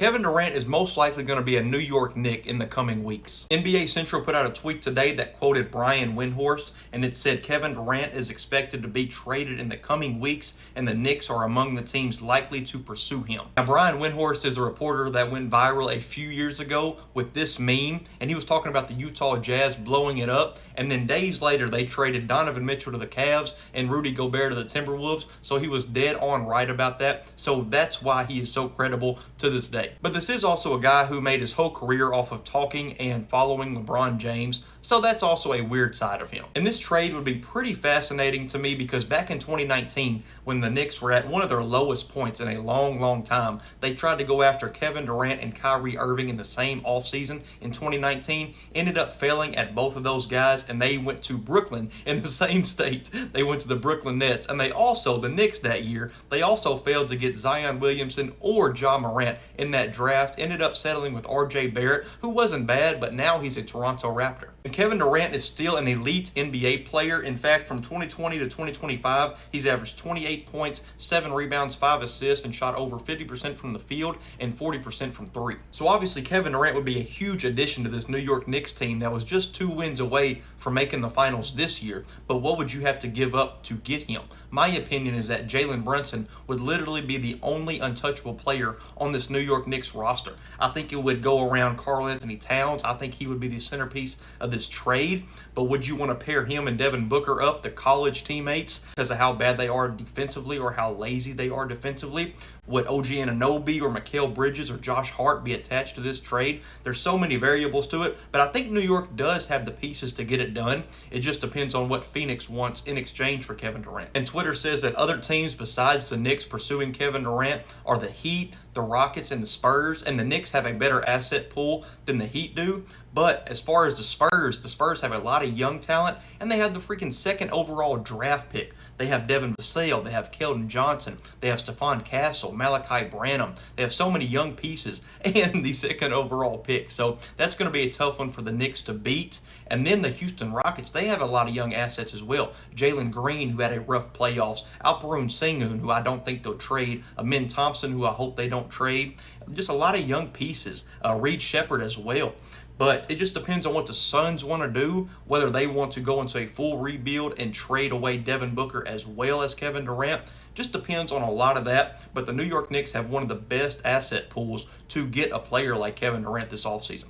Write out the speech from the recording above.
Kevin Durant is most likely going to be a New York Knick in the coming weeks. NBA Central put out a tweet today that quoted Brian Windhorst, and it said Kevin Durant is expected to be traded in the coming weeks, and the Knicks are among the teams likely to pursue him. Now, Brian Windhorst is a reporter that went viral a few years ago with this meme, and he was talking about the Utah Jazz blowing it up, and then days later they traded Donovan Mitchell to the Cavs and Rudy Gobert to the Timberwolves, so he was dead on right about that. So that's why he is so credible to this day. But this is also a guy who made his whole career off of talking and following LeBron James, so that's also a weird side of him. And this trade would be pretty fascinating to me because back in 2019, when the Knicks were at one of their lowest points in a long time, they tried to go after Kevin Durant and Kyrie Irving in the same offseason in 2019, ended up failing at both of those guys, and they went to Brooklyn in the same state. They went to the Brooklyn Nets, and the Knicks that year, they also failed to get Zion Williamson or Ja Morant in that draft, ended up settling with RJ Barrett, who wasn't bad, but now he's a Toronto Raptor. And Kevin Durant is still an elite NBA player. In fact, from 2020 to 2025, he's averaged 28 points, 7 rebounds, 5 assists, and shot over 50% from the field and 40% from three. So obviously, Kevin Durant would be a huge addition to this New York Knicks team that was just 2 wins away from making the finals this year. But what would you have to give up to get him? My opinion is that Jalen Brunson would literally be the only untouchable player on this New York Knicks roster. I think it would go around Karl Anthony Towns. I think he would be the centerpiece of this trade. But would you want to pair him and Devin Booker up, the college teammates, because of how bad they are defensively or how lazy they are defensively? Would OG Anunoby or Mikal Bridges or Josh Hart be attached to this trade? There's so many variables to it, but I think New York does have the pieces to get it done. It just depends on what Phoenix wants in exchange for Kevin Durant. And Twitter says that other teams besides the Knicks pursuing Kevin Durant are the Heat, the Rockets, and the Spurs, and the Knicks have a better asset pool than the Heat do. But as far as the Spurs have a lot of young talent, and they have the freaking second overall draft pick. They have Devin Vassell, they have Keldon Johnson, they have Stephon Castle, Malachi Branham. They have so many young pieces and the second overall pick. So that's going to be a tough one for the Knicks to beat. And then the Houston Rockets, they have a lot of young assets as well. Jalen Green, who had a rough playoffs, Alperen Sengun, who I don't think they'll trade, Amin Thompson, who I hope they don't trade. Just a lot of young pieces. Reed Shepherd as well. But it just depends on what the Suns want to do, whether they want to go into a full rebuild and trade away Devin Booker as well as Kevin Durant. Just depends on a lot of that. But the New York Knicks have one of the best asset pools to get a player like Kevin Durant this offseason.